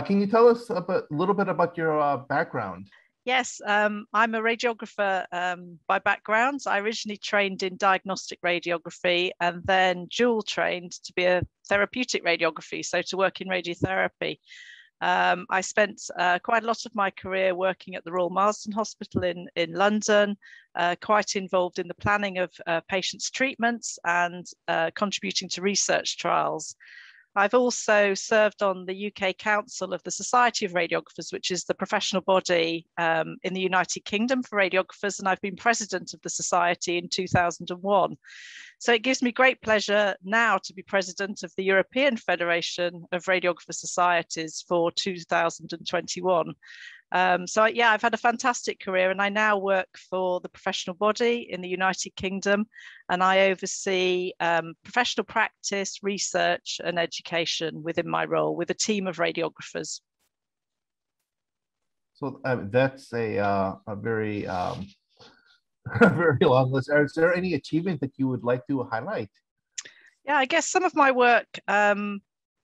Can you tell us a little bit about your background? Yes, I'm a radiographer by background. I originally trained in diagnostic radiography and then dual trained to be a therapeutic radiography, so to work in radiotherapy. I spent quite a lot of my career working at the Royal Marsden Hospital in London, quite involved in the planning of patients' treatments and contributing to research trials. I've also served on the UK Council of the Society of Radiographers, which is the professional body in the United Kingdom for radiographers, and I've been president of the society in 2001. So it gives me great pleasure now to be president of the European Federation of Radiographer Societies for 2021. So yeah, I've had a fantastic career, and I now work for the professional body in the United Kingdom, and I oversee professional practice, research and education within my role with a team of radiographers. So that's a very a very long list. Is there any achievement that you would like to highlight? Yeah, I guess some of my work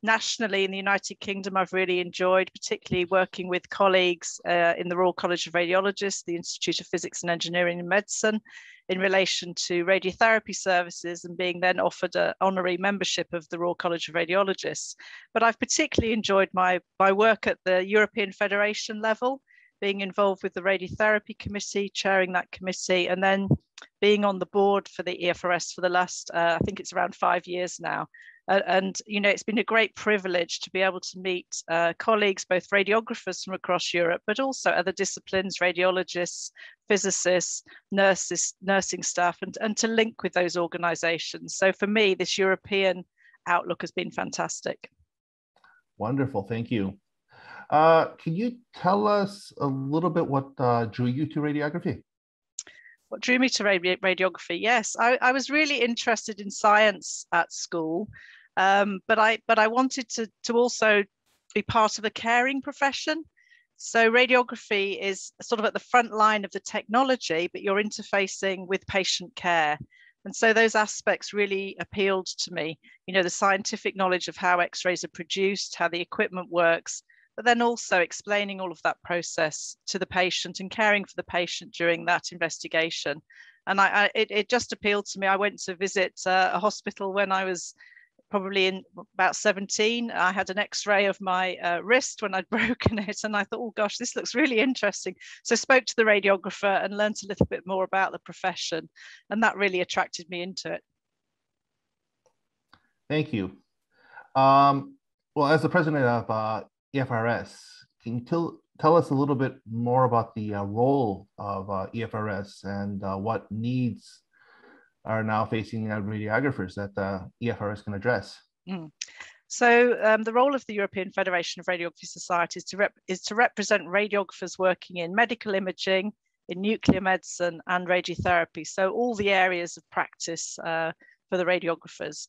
nationally in the United Kingdom I've really enjoyed, particularly working with colleagues in the Royal College of Radiologists, the Institute of Physics and Engineering and Medicine, in relation to radiotherapy services and being then offered an honorary membership of the Royal College of Radiologists. But I've particularly enjoyed my work at the European Federation level, being involved with the Radiotherapy Committee, chairing that committee, and then being on the board for the EFRS for the last, I think it's around 5 years now. And, you know, it's been a great privilege to be able to meet colleagues, both radiographers from across Europe, but also other disciplines, radiologists, physicists, nurses, nursing staff, and to link with those organizations. So for me, this European outlook has been fantastic. Wonderful, thank you. Can you tell us a little bit what drew you to radiography? What drew me to radiography? Yes, I was really interested in science at school, but I wanted to also be part of a caring profession. So radiography is sort of at the front line of the technology, but you're interfacing with patient care. And so those aspects really appealed to me. You know, the scientific knowledge of how X-rays are produced, how the equipment works, but then also explaining all of that process to the patient and caring for the patient during that investigation. And it just appealed to me. I went to visit a hospital when I was probably in about 17. I had an X-ray of my wrist when I'd broken it, and I thought, oh gosh, this looks really interesting. So I spoke to the radiographer and learned a little bit more about the profession, and that really attracted me into it. Thank you. Well, as the president of EFRS, can you tell us a little bit more about the role of EFRS and what needs are now facing radiographers that EFRS can address? So the role of the European Federation of Radiography Societies is to represent radiographers working in medical imaging, in nuclear medicine and radiotherapy. So all the areas of practice for the radiographers.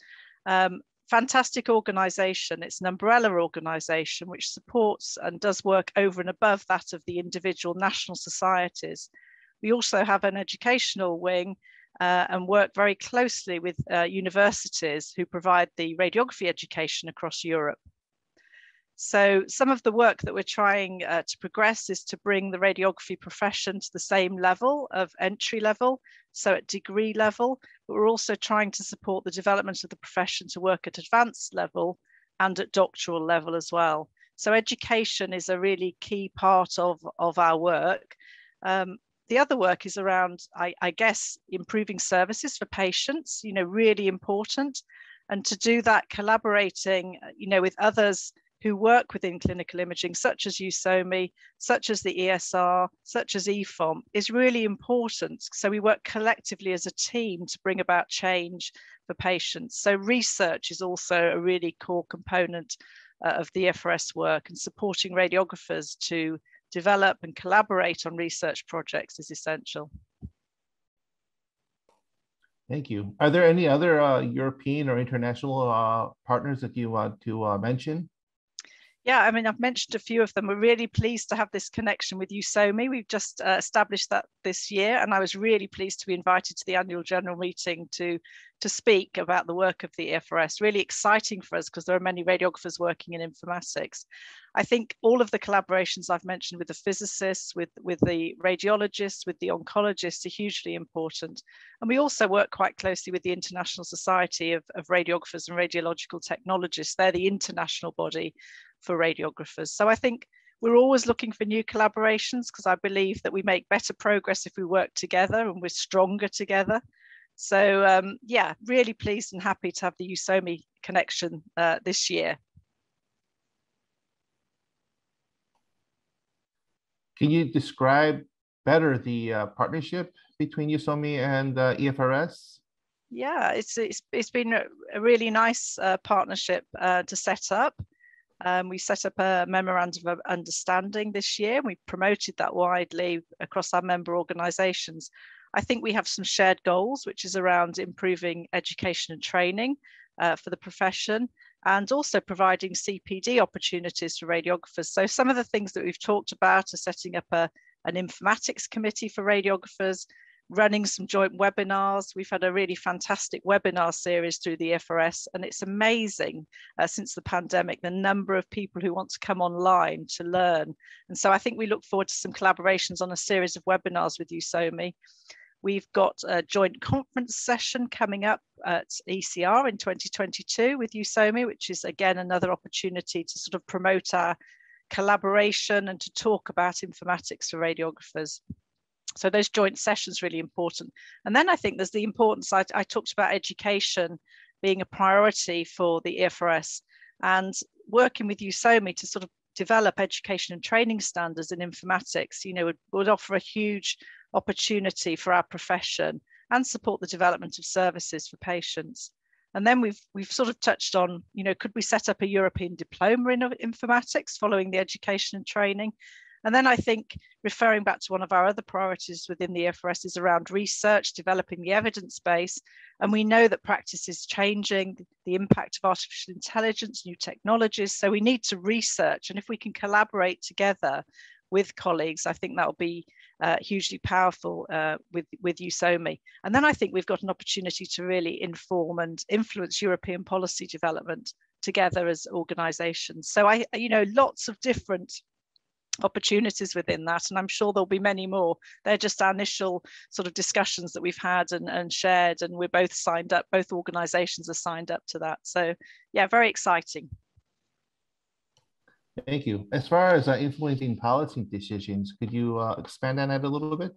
Fantastic organization. It's an umbrella organization which supports and does work over and above that of the individual national societies. We also have an educational wing and work very closely with universities who provide the radiography education across Europe. So some of the work that we're trying to progress is to bring the radiography profession to the same level of entry level, so at degree level, but we're also trying to support the development of the profession to work at advanced level and at doctoral level as well. So education is a really key part of our work. The other work is around, I guess, improving services for patients, you know, really important. And to do that, collaborating, you know, with others who work within clinical imaging, such as USOMI, such as the ESR, such as EFOM, is really important. So we work collectively as a team to bring about change for patients. So research is also a really core component of the EFRS work, and supporting radiographers to develop and collaborate on research projects is essential. Thank you. Are there any other European or international partners that you want to mention? Yeah, I mean, I've mentioned a few of them. We're really pleased to have this connection with USOMI. We've just established that this year, and I was really pleased to be invited to the annual general meeting to speak about the work of the EFRS. Really exciting for us because there are many radiographers working in informatics. I think all of the collaborations I've mentioned with the physicists, with the radiologists, with the oncologists are hugely important. And we also work quite closely with the International Society of Radiographers and Radiological Technologists. They're the international body for radiographers. So I think we're always looking for new collaborations, because I believe that we make better progress if we work together and we're stronger together. So yeah, really pleased and happy to have the USOMI connection this year. Can you describe better the partnership between USOMI and EFRS? Yeah, it's been a really nice partnership to set up. We set up a memorandum of understanding this year. We promoted that widely across our member organisations. I think we have some shared goals, which is around improving education and training for the profession, and also providing CPD opportunities for radiographers. So some of the things that we've talked about are setting up an informatics committee for radiographers, running some joint webinars. We've had a really fantastic webinar series through the EFRS, and it's amazing since the pandemic, the number of people who want to come online to learn. And so I think we look forward to some collaborations on a series of webinars with USOMI. We've got a joint conference session coming up at ECR in 2022 with USOMI, which is again another opportunity to sort of promote our collaboration and to talk about informatics for radiographers. So those joint sessions really important. And then I think there's the importance, I talked about education being a priority for the EFRS, and working with USOMI to sort of develop education and training standards in informatics, you know, would offer a huge opportunity for our profession and support the development of services for patients. And then we've sort of touched on, you know, could we set up a European diploma in informatics following the education and training? And then I think, referring back to one of our other priorities within the EFRS, is around research, developing the evidence base. And we know that practice is changing, the impact of artificial intelligence, new technologies. So we need to research. And if we can collaborate together with colleagues, I think that will be hugely powerful with USOMI. And then I think we've got an opportunity to really inform and influence European policy development together as organisations. So you know, lots of different opportunities within that, and I'm sure there'll be many more. They're just our initial sort of discussions that we've had and shared, and we're both signed up, both organisations are signed up to that. So yeah, very exciting. Thank you. As far as influencing policy decisions, could you expand on that a little bit?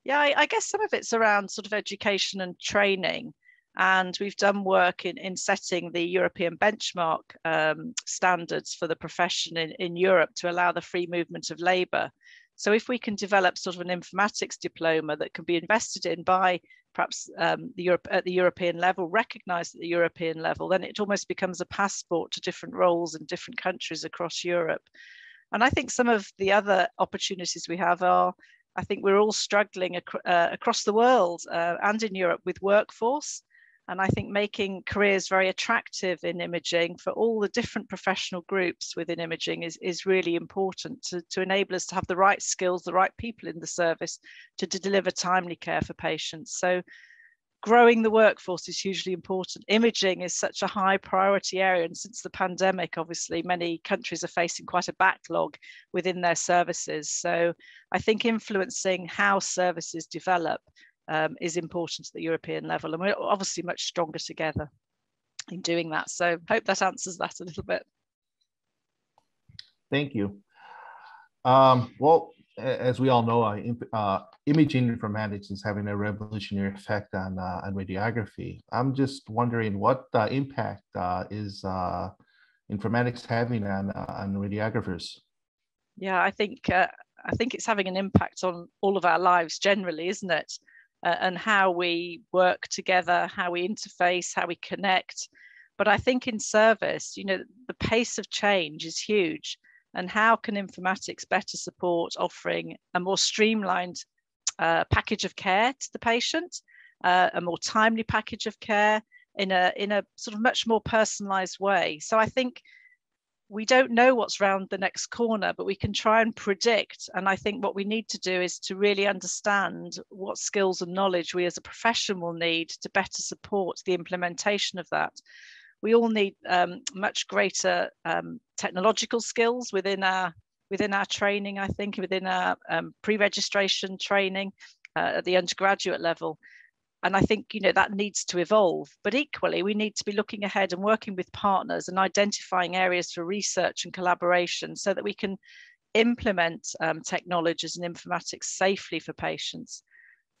Yeah, I guess some of it's around sort of education and training. And we've done work in setting the European benchmark standards for the profession in Europe to allow the free movement of labour. So if we can develop sort of an informatics diploma that can be invested in by perhaps at the European level, recognised at the European level, then it almost becomes a passport to different roles in different countries across Europe. And I think some of the other opportunities we have are, I think we're all struggling across the world and in Europe with workforce. And I think making careers very attractive in imaging for all the different professional groups within imaging is really important to enable us to have the right skills, the right people in the service to deliver timely care for patients. So growing the workforce is hugely important. Imaging is such a high priority area. And since the pandemic, obviously, many countries are facing quite a backlog within their services. So I think influencing how services develop is important at the European level, and we're obviously much stronger together in doing that. So hope that answers that a little bit. Thank you. Well, as we all know, imaging informatics is having a revolutionary effect on radiography. I'm just wondering what impact is informatics having on radiographers? Yeah, I think it's having an impact on all of our lives generally, isn't it? And how we work together, how we interface, how we connect. But I think in service, you know, the pace of change is huge. And how can informatics better support offering a more streamlined package of care to the patient, a more timely package of care in a sort of much more personalized way. So I think we don't know what's round the next corner, but we can try and predict. And I think what we need to do is to really understand what skills and knowledge we as a profession will need to better support the implementation of that. We all need much greater technological skills within our training, I think, within our pre-registration training at the undergraduate level. And I think, that needs to evolve. But equally, we need to be looking ahead and working with partners and identifying areas for research and collaboration so that we can implement technologies and informatics safely for patients.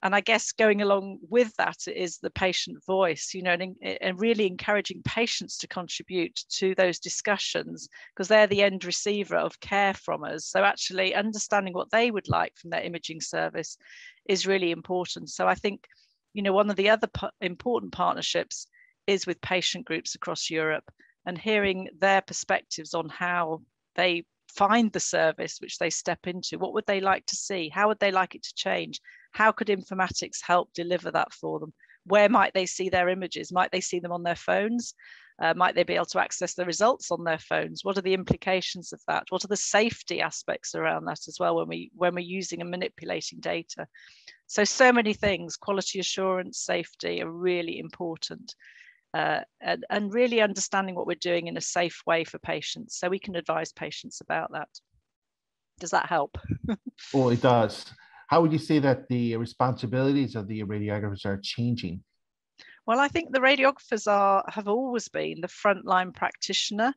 And I guess going along with that is the patient voice, and really encouraging patients to contribute to those discussions, because they're the end receiver of care from us. So actually understanding what they would like from their imaging service is really important. So I think, one of the other important partnerships is with patient groups across Europe, and hearing their perspectives on how they find the service which they step into. What would they like to see? How would they like it to change? How could informatics help deliver that for them? Where might they see their images? Might they see them on their phones? Might they be able to access the results on their phones? What are the implications of that? What are the safety aspects around that as well when we're using and manipulating data? So many things, quality assurance, safety, are really important. And really understanding what we're doing in a safe way for patients, so we can advise patients about that. Does that help? Well, it does. How would you say that the responsibilities of the radiographers are changing? Well, I think the radiographers have always been the frontline practitioner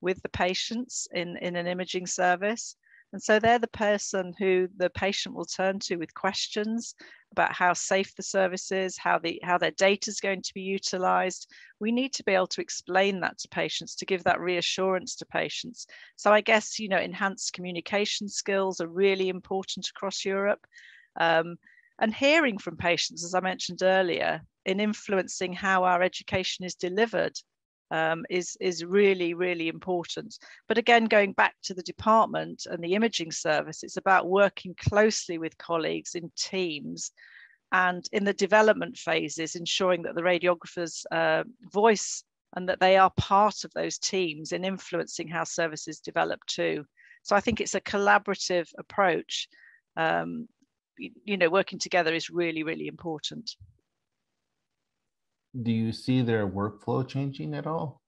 with the patients in an imaging service. And so they're the person who the patient will turn to with questions about how safe the service is, how their data is going to be utilized. We need to be able to explain that to patients, to give that reassurance to patients. So I guess, enhanced communication skills are really important across Europe. And hearing from patients, as I mentioned earlier, in influencing how our education is delivered is really, really important. But again, going back to the department and the imaging service, it's about working closely with colleagues in teams, and in the development phases, ensuring that the radiographers' voice and that they are part of those teams in influencing how services develop too. So I think it's a collaborative approach. Working together is really, really important. Do you see their workflow changing at all?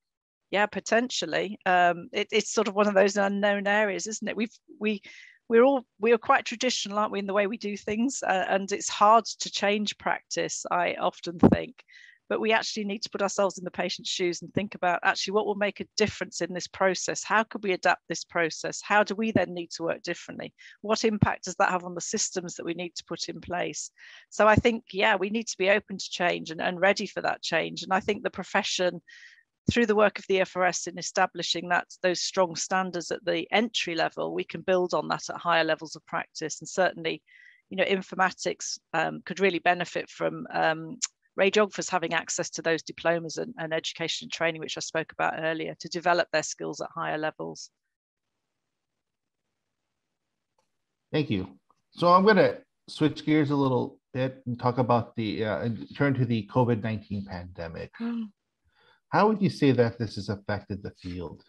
Yeah, potentially. It's sort of one of those unknown areas, isn't it? We are quite traditional, aren't we, in the way we do things, and it's hard to change practice, I often think. But we actually need to put ourselves in the patient's shoes and think about actually what will make a difference in this process. How could we adapt this process? How do we then need to work differently? What impact does that have on the systems that we need to put in place? So I think, yeah, we need to be open to change and ready for that change. And I think the profession, through the work of the EFRS in establishing those strong standards at the entry level, we can build on that at higher levels of practice. And certainly, informatics could really benefit from radiographers having access to those diplomas and education and training, which I spoke about earlier, to develop their skills at higher levels. Thank you. So I'm going to switch gears a little bit and talk about turn to the COVID-19 pandemic. How would you say that this has affected the field?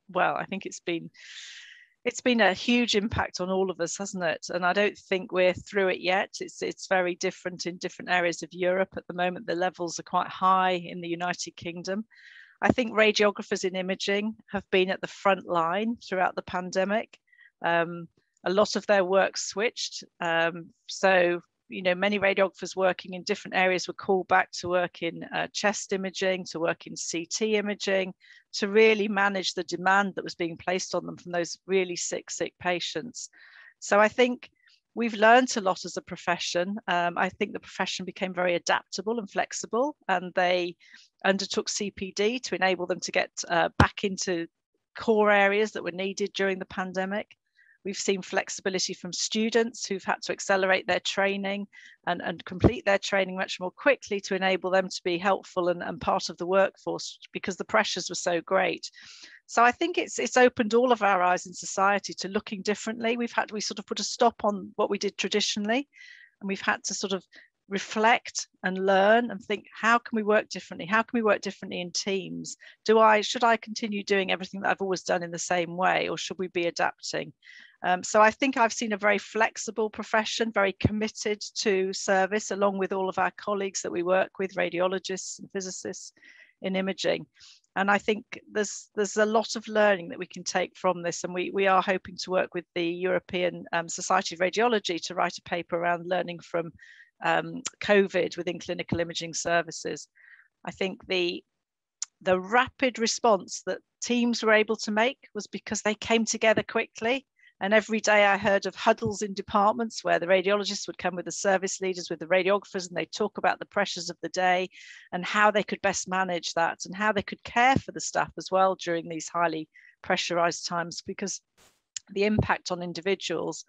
Well, I think it's been a huge impact on all of us, hasn't it? And I don't think we're through it yet. It's very different in different areas of Europe. At the moment, the levels are quite high in the United Kingdom. I think radiographers in imaging have been at the front line throughout the pandemic. A lot of their work switched. So many radiographers working in different areas were called back to work in chest imaging, to work in CT imaging, to really manage the demand that was being placed on them from those really sick patients. So I think we've learned a lot as a profession. I think the profession became very adaptable and flexible, and they undertook CPD to enable them to get back into core areas that were needed during the pandemic. We've seen flexibility from students who've had to accelerate their training and complete their training much more quickly to enable them to be helpful and part of the workforce, because the pressures were so great. So I think it's opened all of our eyes in society to looking differently. We sort of put a stop on what we did traditionally, and we've had to sort of reflect and learn and think, how can we work differently? How can we work differently in teams? Should I continue doing everything that I've always done in the same way, or should we be adapting? So I think I've seen a very flexible profession, very committed to service, along with all of our colleagues that we work with, radiologists and physicists in imaging. And I think there's a lot of learning that we can take from this. And we are hoping to work with the European Society of Radiology to write a paper around learning from COVID within clinical imaging services. I think the rapid response that teams were able to make was because they came together quickly. And every day I heard of huddles in departments where the radiologists would come with the service leaders, with the radiographers, and they'd talk about the pressures of the day and how they could best manage that and how they could care for the staff as well during these highly pressurized times, because the impact on individuals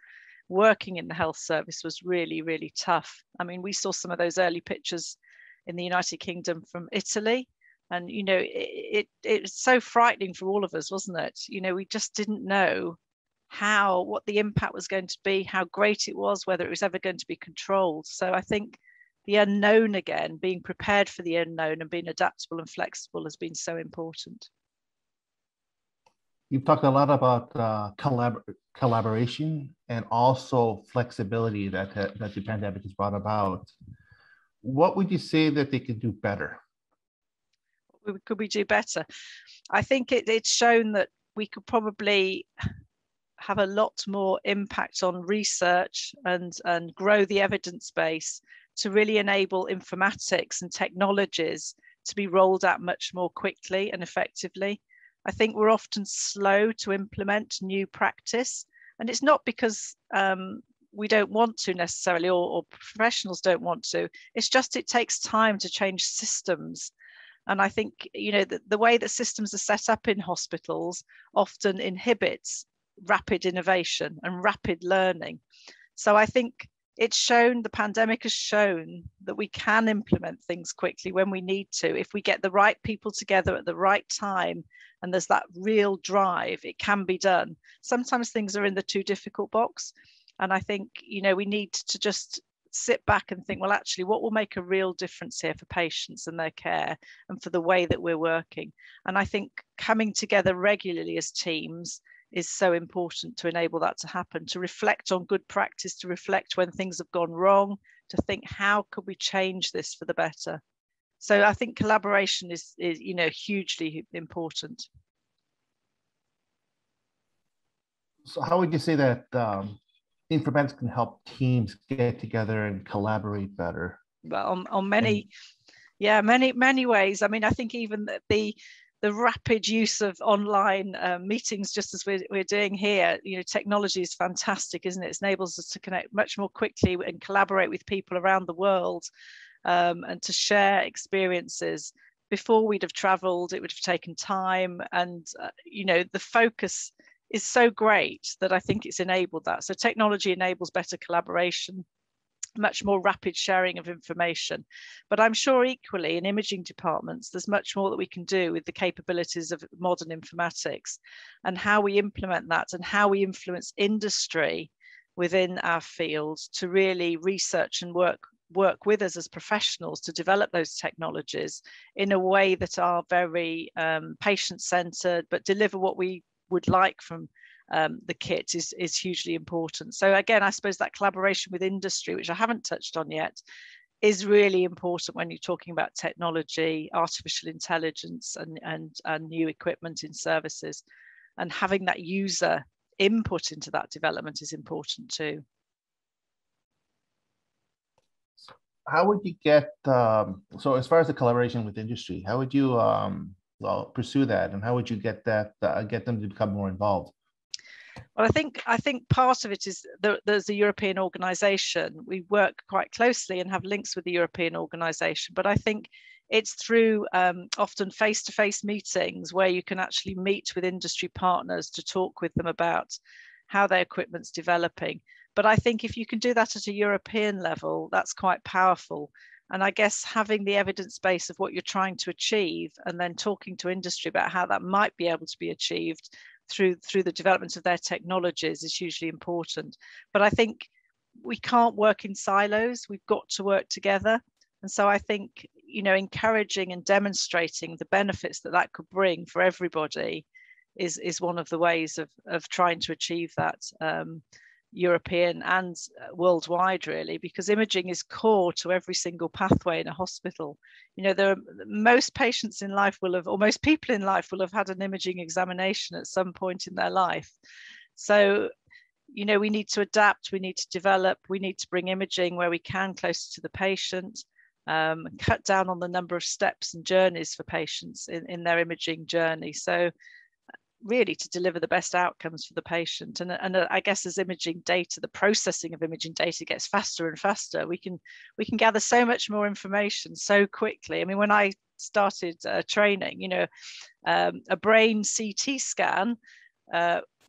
working in the health service was really, really tough. I mean, we saw some of those early pictures in the United Kingdom from Italy. And, you know, it was so frightening for all of us, wasn't it? You know, we just didn't know what the impact was going to be, how great it was, whether it was ever going to be controlled. So I think the unknown again, being prepared for the unknown and being adaptable and flexible has been so important. You've talked a lot about collaboration and also flexibility that the pandemic has brought about. What would you say that they could do better? Could we do better? I think it's shown that we could probably have a lot more impact on research and grow the evidence base to really enable informatics and technologies to be rolled out much more quickly and effectively. I think we're often slow to implement new practice, and it's not because we don't want to necessarily, or professionals don't want to. It's just it takes time to change systems. And I think, you know, the way that systems are set up in hospitals often inhibits rapid innovation and rapid learning. So I think the pandemic has shown that we can implement things quickly when we need to. If we get the right people together at the right time and there's that real drive, it can be done. Sometimes things are in the too difficult box. And I think, you know, we need to just sit back and think, well, actually, what will make a real difference here for patients and their care and for the way that we're working? And I think coming together regularly as teams is so important to enable that to happen, to reflect on good practice, to reflect when things have gone wrong, to think, how could we change this for the better? So I think collaboration is you know, hugely important. So how would you say that informatics can help teams get together and collaborate better? Well, on many, many ways. I mean, I think even the rapid use of online meetings, just as we're doing here, you know, technology is fantastic, isn't it? It enables us to connect much more quickly and collaborate with people around the world, and to share experiences. Before we'd have traveled, it would have taken time, and you know, the focus is so great that I think it's enabled that. So technology enables better collaboration, much more rapid sharing of information. But I'm sure equally in imaging departments, there's much more that we can do with the capabilities of modern informatics and how we implement that and how we influence industry within our field to really research and work with us as professionals to develop those technologies in a way that are very patient-centered, but deliver what we would like from the kit is hugely important. So again, I suppose that collaboration with industry, which I haven't touched on yet, is really important when you're talking about technology, artificial intelligence, and new equipment in services. And having that user input into that development is important too. How would you get, so as far as the collaboration with industry, how would you pursue that, and how would you get them to become more involved? Well, I think part of it is there's a European organisation. We work quite closely and have links with the European organisation, but I think it's through often face-to-face meetings where you can actually meet with industry partners to talk with them about how their equipment's developing. But I think if you can do that at a European level, that's quite powerful. And I guess having the evidence base of what you're trying to achieve and then talking to industry about how that might be able to be achieved through the development of their technologies is hugely important. But I think we can't work in silos. We've got to work together. And so I think, you know, encouraging and demonstrating the benefits that could bring for everybody is one of the ways of trying to achieve that. European and worldwide, really, because imaging is core to every single pathway in a hospital. You know, most patients in life will have, or most people in life will have had an imaging examination at some point in their life. So, you know, we need to adapt, we need to develop, we need to bring imaging where we can closer to the patient, cut down on the number of steps and journeys for patients in their imaging journey. So really to deliver the best outcomes for the patient. And I guess as imaging data, the processing of imaging data gets faster and faster, we can gather so much more information so quickly. I mean, when I started training, you know, a brain CT scan,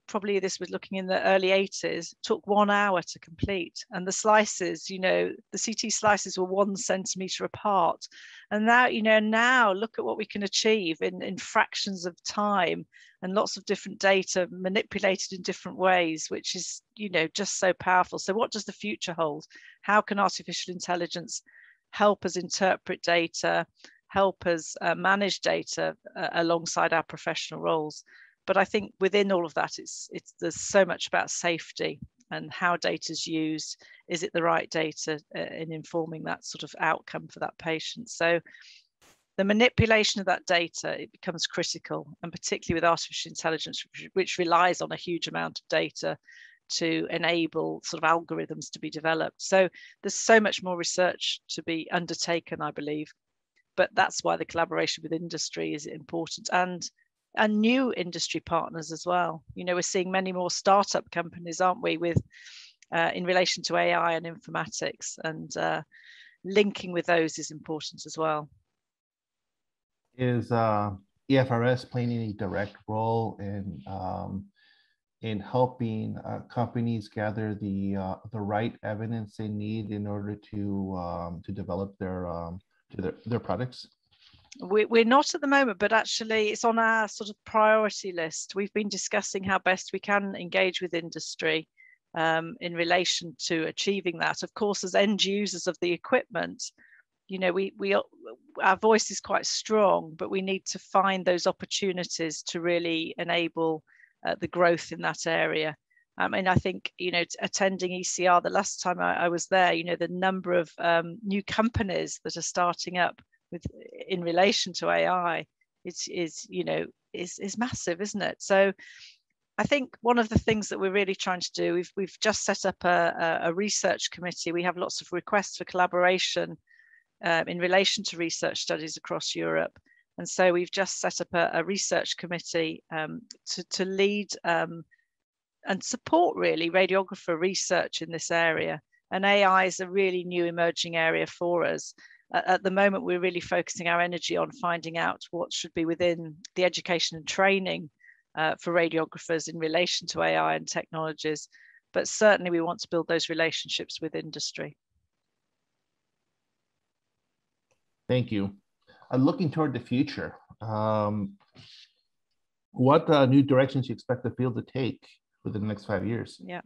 probably this was looking in the early 80s, took 1 hour to complete. And the slices, you know, the CT slices were 1 centimeter apart. And now, you know, now look at what we can achieve in fractions of time, and lots of different data manipulated in different ways, which is, you know, just so powerful. So what does the future hold? How can artificial intelligence help us interpret data, help us manage data alongside our professional roles? But I think within all of that, there's so much about safety and how data is used. Is it the right data in informing that sort of outcome for that patient? So the manipulation of that data, it becomes critical, and particularly with artificial intelligence, which relies on a huge amount of data to enable sort of algorithms to be developed. So there's so much more research to be undertaken, I believe. But that's why the collaboration with industry is important, and new industry partners as well. You know, we're seeing many more startup companies, aren't we, with in relation to AI and informatics, and linking with those is important as well. Is EFRS playing any direct role in helping companies gather the right evidence they need in order to develop their products? We're not at the moment, but actually it's on our sort of priority list. We've been discussing how best we can engage with industry in relation to achieving that. Of course, as end users of the equipment, you know, our voice is quite strong, but we need to find those opportunities to really enable the growth in that area. And I think, you know, attending ECR the last time I was there, you know, the number of new companies that are starting up in relation to AI is massive, isn't it? So I think one of the things that we're really trying to do, we've just set up a research committee. We have lots of requests for collaboration in relation to research studies across Europe. And so we've just set up a research committee to lead and support really radiographer research in this area. And AI is a really new emerging area for us. At the moment, we're really focusing our energy on finding out what should be within the education and training for radiographers in relation to AI and technologies. But certainly we want to build those relationships with industry. Thank you. Looking toward the future, what new directions do you expect the field to take within the next 5 years? Yeah,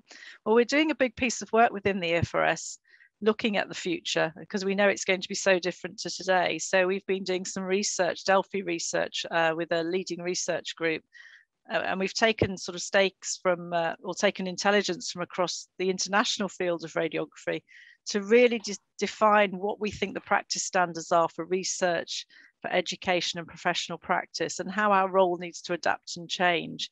well, we're doing a big piece of work within the EFRS, looking at the future, because we know it's going to be so different to today. So we've been doing some research, Delphi research, with a leading research group. And we've taken sort of stakes from, or taken intelligence from across the international field of radiography to really define what we think the practice standards are for research, for education and professional practice, and how our role needs to adapt and change.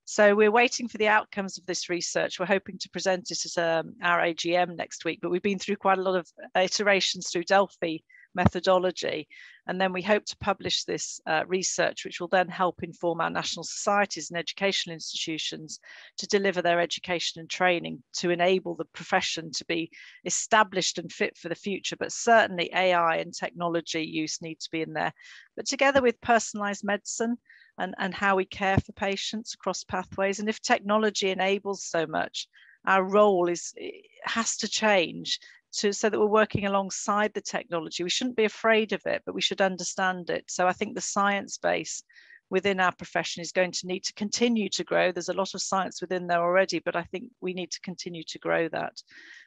So we're waiting for the outcomes of this research. We're hoping to present it at our AGM next week, but we've been through quite a lot of iterations through Delphi methodology. And then we hope to publish this research, which will then help inform our national societies and educational institutions to deliver their education and training to enable the profession to be established and fit for the future. But certainly AI and technology use need to be in there. But together with personalized medicine, and how we care for patients across pathways. And if technology enables so much, our role has to change so that we're working alongside the technology. We shouldn't be afraid of it, but we should understand it. So I think the science base within our profession is going to need to continue to grow. There's a lot of science within there already, but I think we need to continue to grow that.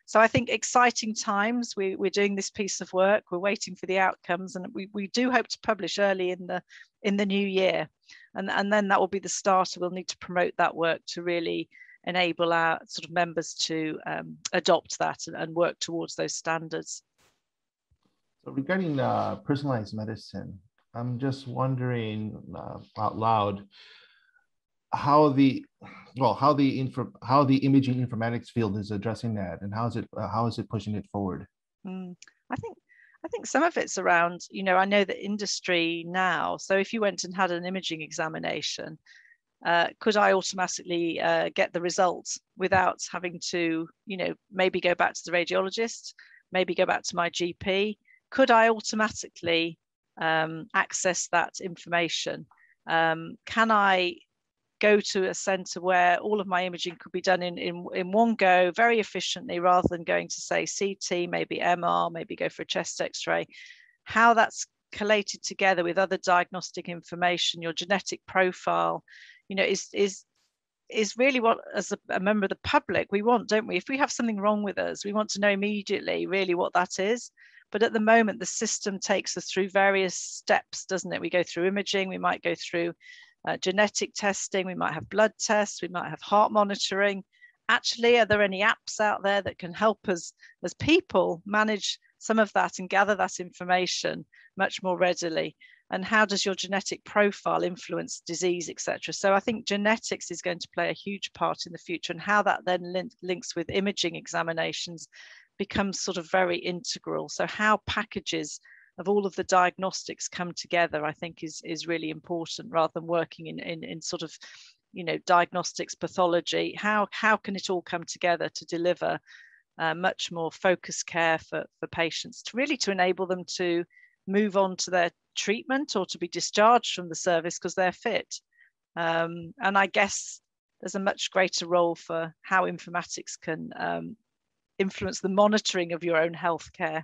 So I think exciting times. We're doing this piece of work. We're waiting for the outcomes, and we do hope to publish early in the new year. And then that will be the start. We'll need to promote that work to really enable our sort of members to adopt that and work towards those standards. So regarding personalized medicine, I'm just wondering out loud how the imaging informatics field is addressing that, and how is it pushing it forward? I think some of it's around, I know that industry now, so if you went and had an imaging examination, could I automatically get the results without having to, maybe go back to the radiologist, maybe go back to my GP? Could I automatically access that information? Can I go to a centre where all of my imaging could be done in one go very efficiently, rather than going to, say, CT, maybe MR, maybe go for a chest x-ray? How that's collated together with other diagnostic information, your genetic profile, is really what, as a member of the public, we want, don't we? If we have something wrong with us, we want to know immediately really what that is. But at the moment, the system takes us through various steps, doesn't it? We go through imaging, we might go through genetic testing, we might have blood tests, we might have heart monitoring. Actually, are there any apps out there that can help us as people manage some of that and gather that information much more readily? And how does your genetic profile influence disease, etc.? So I think genetics is going to play a huge part in the future, and how that then links with imaging examinations becomes sort of very integral. So how packages of all of the diagnostics come together, I think is really important, rather than working in sort of, diagnostics pathology. How can it all come together to deliver much more focused care for patients, to enable them to move on to their treatment or to be discharged from the service because they're fit. And I guess there's a much greater role for how informatics can influence the monitoring of your own healthcare.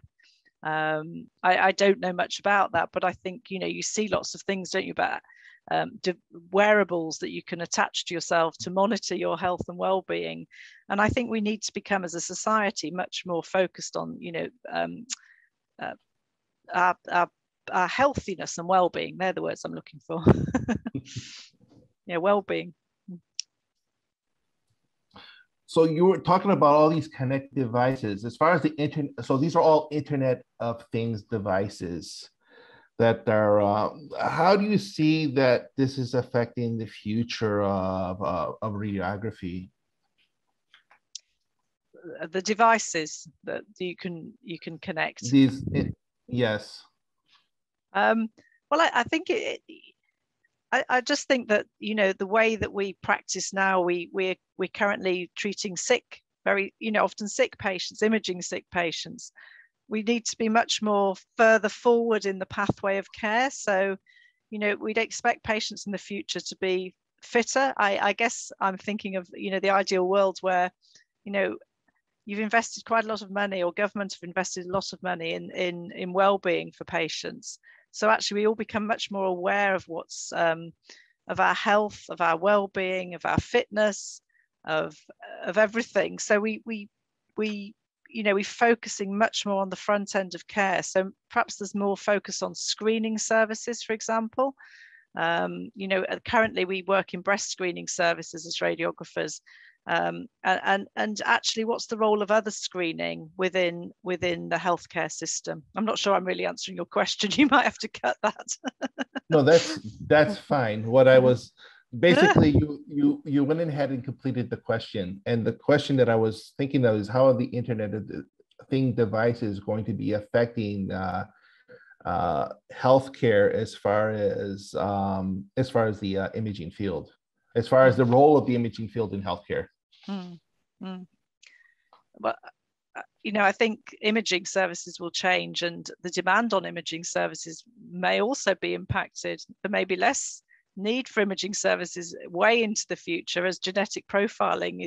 I don't know much about that, but I think, you see lots of things, don't you, about wearables that you can attach to yourself to monitor your health and well-being. And I think we need to become, as a society, much more focused on, our healthiness and well-being. They're the words I'm looking for. Yeah, well-being. So you were talking about all these connected devices. As far as the internet, so these are all Internet of Things devices that are. How do you see that this is affecting the future of radiography? The devices that you can connect. Yes. Well, I think I just think that, the way that we practice now, we're currently treating sick, very, often sick patients, imaging sick patients. We need to be much more further forward in the pathway of care. So, we'd expect patients in the future to be fitter. I guess I'm thinking of, the ideal world where, you've invested quite a lot of money, or government have invested a lot of money in well-being for patients. So actually, we all become much more aware of what's of our health, of our well-being, of our fitness, of everything. So we're focusing much more on the front end of care. So perhaps there's more focus on screening services, for example. Currently we work in breast screening services as radiographers. And actually, what's the role of other screening within the healthcare system? I'm not sure I'm really answering your question. You might have to cut that. No, that's fine. What I was basically, you went ahead and completed the question, and the question that I was thinking of is how are the Internet of Thing devices going to be affecting healthcare as far as the imaging field, as far as the role of the imaging field in healthcare. Well, I think imaging services will change, and the demand on imaging services may also be impacted. There may be less need for imaging services way into the future as genetic profiling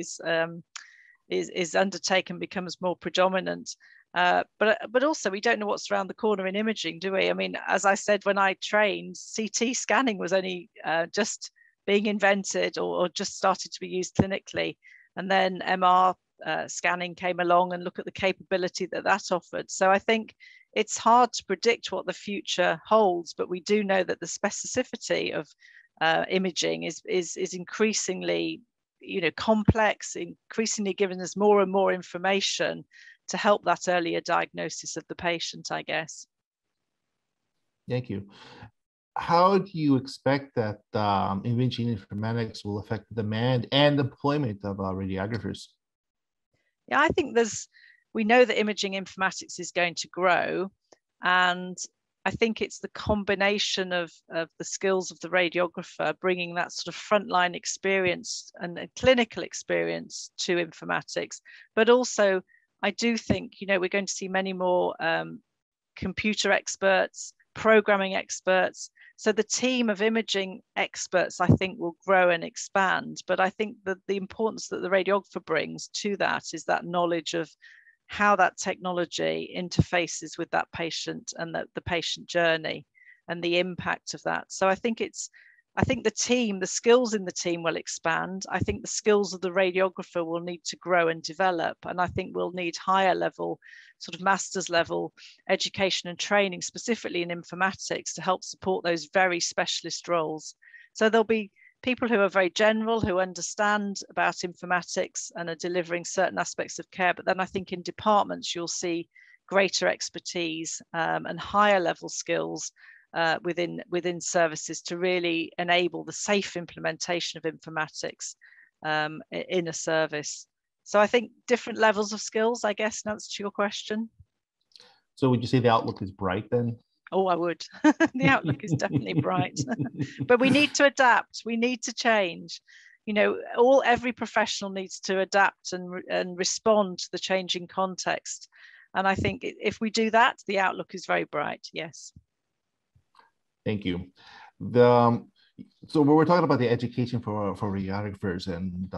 is undertaken, becomes more predominant. But also, we don't know what's around the corner in imaging, do we? I mean, as I said, when I trained, CT scanning was only just being invented or just started to be used clinically. And then MR scanning came along, and look at the capability that offered. So I think it's hard to predict what the future holds, but we do know that the specificity of imaging is increasingly complex, increasingly giving us more and more information to help that earlier diagnosis of the patient, I guess. Thank you. How do you expect that imaging informatics will affect the demand and employment of radiographers? Yeah, I think we know that imaging informatics is going to grow, and I think it's the combination of the skills of the radiographer, bringing that sort of frontline experience and clinical experience to informatics. But also, I do think, we're going to see many more computer experts, programming experts. So the team of imaging experts, I think, will grow and expand. But I think that the importance that the radiographer brings to that is that knowledge of how that technology interfaces with that patient and the patient journey and the impact of that. So I think the skills in the team will expand. I think the skills of the radiographer will need to grow and develop. And I think we'll need higher level, sort of master's level education and training, specifically in informatics, to help support those very specialist roles. So there'll be people who are very general, who understand about informatics and are delivering certain aspects of care. But then I think in departments, you'll see greater expertise and higher level skills within services to really enable the safe implementation of informatics in a service. So I think different levels of skills, I guess, in answer to your question. So would you say the outlook is bright then? Oh, I would. The outlook is definitely bright. But we need to adapt. We need to change. Every professional needs to adapt and respond to the changing context. And I think if we do that, the outlook is very bright. Yes. Thank you. So we're talking about the education for radiographers and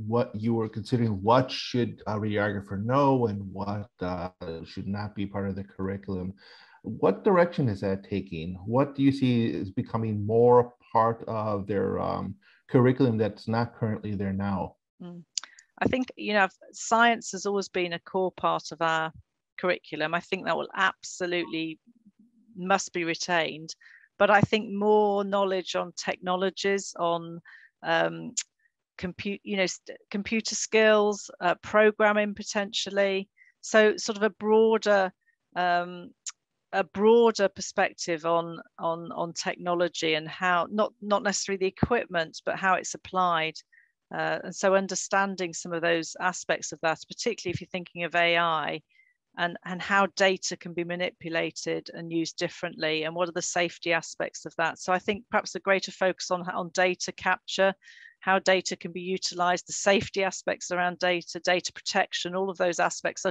what you were considering, what should a radiographer know and what should not be part of the curriculum. What direction is that taking? What do you see is becoming more part of their curriculum that's not currently there now? I think, science has always been a core part of our curriculum. I think that will absolutely must be retained. But I think more knowledge on technologies, on computer skills, programming potentially. So sort of a broader perspective on technology and how not necessarily the equipment, but how it's applied. And so understanding some of those aspects of that, particularly if you're thinking of AI, and how data can be manipulated and used differently, and what are the safety aspects of that. So I think perhaps a greater focus on data capture, how data can be utilized, the safety aspects around data protection, all of those aspects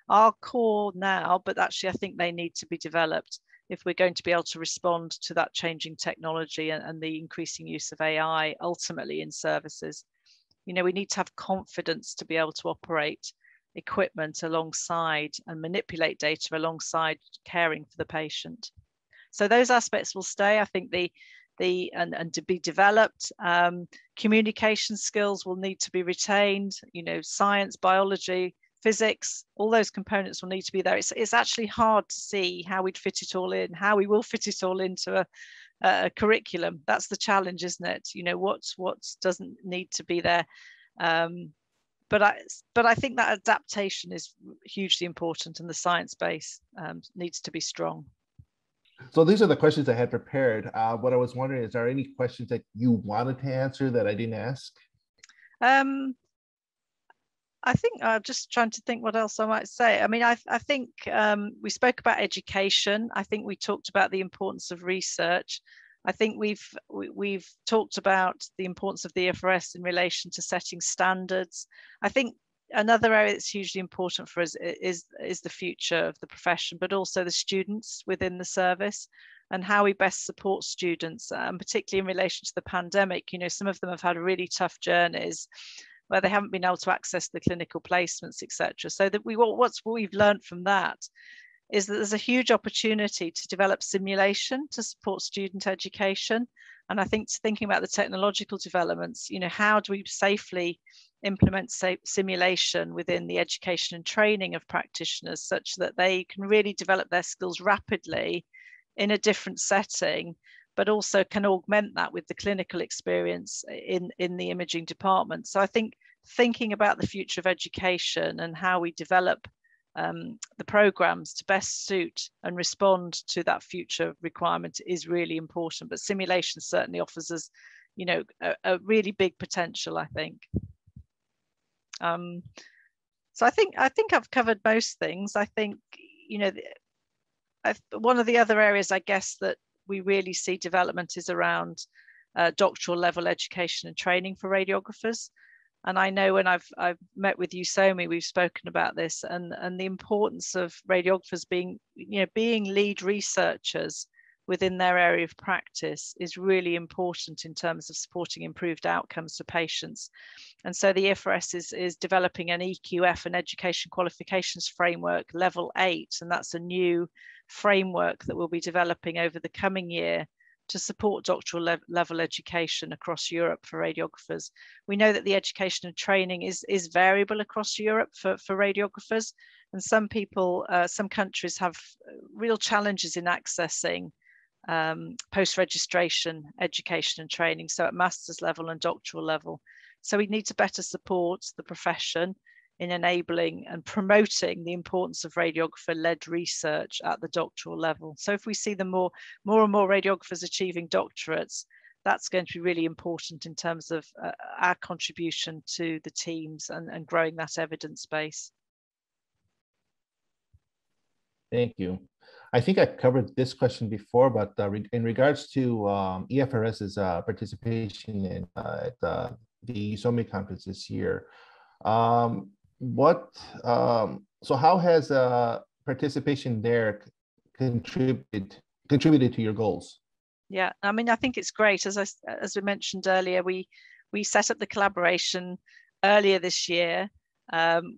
are core now, but actually I think they need to be developed if we're going to be able to respond to that changing technology and the increasing use of AI ultimately in services. We need to have confidence to be able to operate equipment alongside and manipulate data alongside caring for the patient. So those aspects will stay. I think and to be developed. Communication skills will need to be retained. Science, biology, physics, all those components will need to be there. It's actually hard to see how we'd fit it all in, how we will fit it all into a curriculum. That's the challenge, isn't it? What doesn't need to be there. But I think that adaptation is hugely important, and the science base needs to be strong. So these are the questions I had prepared. What I was wondering, is there any questions that you wanted to answer that I didn't ask? I think I'm just trying to think what else I might say. I mean, I think we spoke about education. I think we talked about the importance of research. I think we've talked about the importance of the EFRS in relation to setting standards. I think another area that's hugely important for us is the future of the profession, but also the students within the service and how we best support students, and particularly in relation to the pandemic. Some of them have had really tough journeys where they haven't been able to access the clinical placements, etc. So that what we've learned from that is that there's a huge opportunity to develop simulation to support student education. And I think thinking about the technological developments, how do we safely implement simulation within the education and training of practitioners such that they can really develop their skills rapidly in a different setting, but also can augment that with the clinical experience in the imaging department. So I think thinking about the future of education and how we develop the programs to best suit and respond to that future requirement is really important. But simulation certainly offers us, you know, a really big potential, I think. So I think I've covered most things. I think, you know, one of the other areas, I guess, that we really see development is around doctoral level education and training for radiographers. And I know when I've met with you, Somi, we've spoken about this, and the importance of radiographers being lead researchers within their area of practice is really important in terms of supporting improved outcomes for patients. And so the EFRS is developing an EQF, an education qualifications framework, level 8, and that's a new framework that we'll be developing over the coming year to support doctoral level education across Europe for radiographers. We know that the education and training is variable across Europe for radiographers, and some countries have real challenges in accessing post-registration education and training, so at master's level and doctoral level. So we need to better support the profession in enabling and promoting the importance of radiographer-led research at the doctoral level. So if we see more and more radiographers achieving doctorates, that's going to be really important in terms of our contribution to the teams and growing that evidence base. Thank you. I think I covered this question before, but in regards to EFRS's participation in at the SOMI conference this year, so how has participation there contributed to your goals? Yeah, I mean, I think it's great. As we mentioned earlier, we set up the collaboration earlier this year.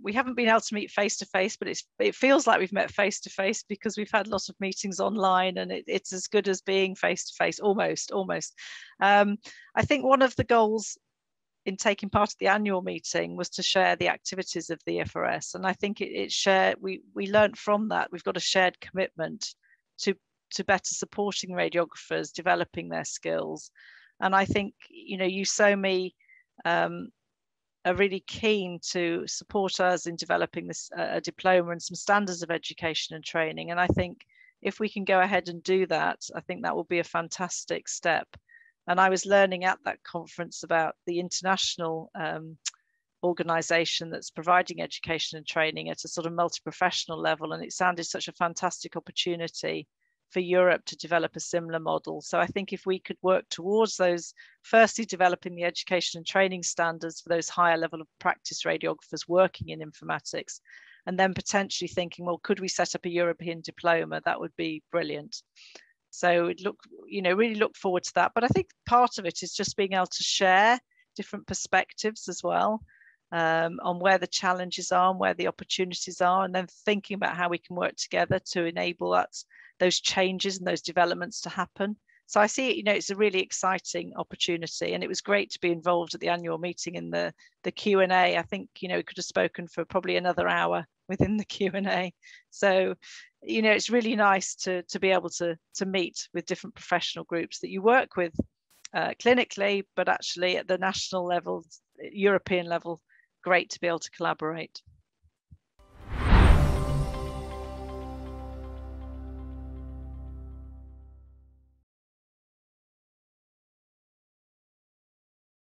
We haven't been able to meet face to face, but it feels like we've met face to face because we've had lots of meetings online, and it's as good as being face to face, almost. I think one of the goals in taking part of the annual meeting was to share the activities of the EFRS, and I think it's shared. We learned from that. We've got a shared commitment to better supporting radiographers developing their skills, and I think, you know, you, SOMI, are really keen to support us in developing this a diploma and some standards of education and training. And I think if we can go ahead and do that, I think that will be a fantastic step. And I was learning at that conference about the international organization that's providing education and training at a sort of multi-professional level. And it sounded such a fantastic opportunity for Europe to develop a similar model. So I think if we could work towards those, firstly developing the education and training standards for those higher level of practice radiographers working in informatics, and then potentially thinking, well, could we set up a European diploma? That would be brilliant. So really look forward to that. But I think part of it is just being able to share different perspectives as well, on where the challenges are and where the opportunities are, and then thinking about how we can work together to enable those changes and those developments to happen. So I see it, it's a really exciting opportunity, and it was great to be involved at the annual meeting in the Q&A. I think, we could have spoken for probably another hour within the Q&A. So, it's really nice to be able to meet with different professional groups that you work with clinically, but actually at the national level, European level, great to be able to collaborate.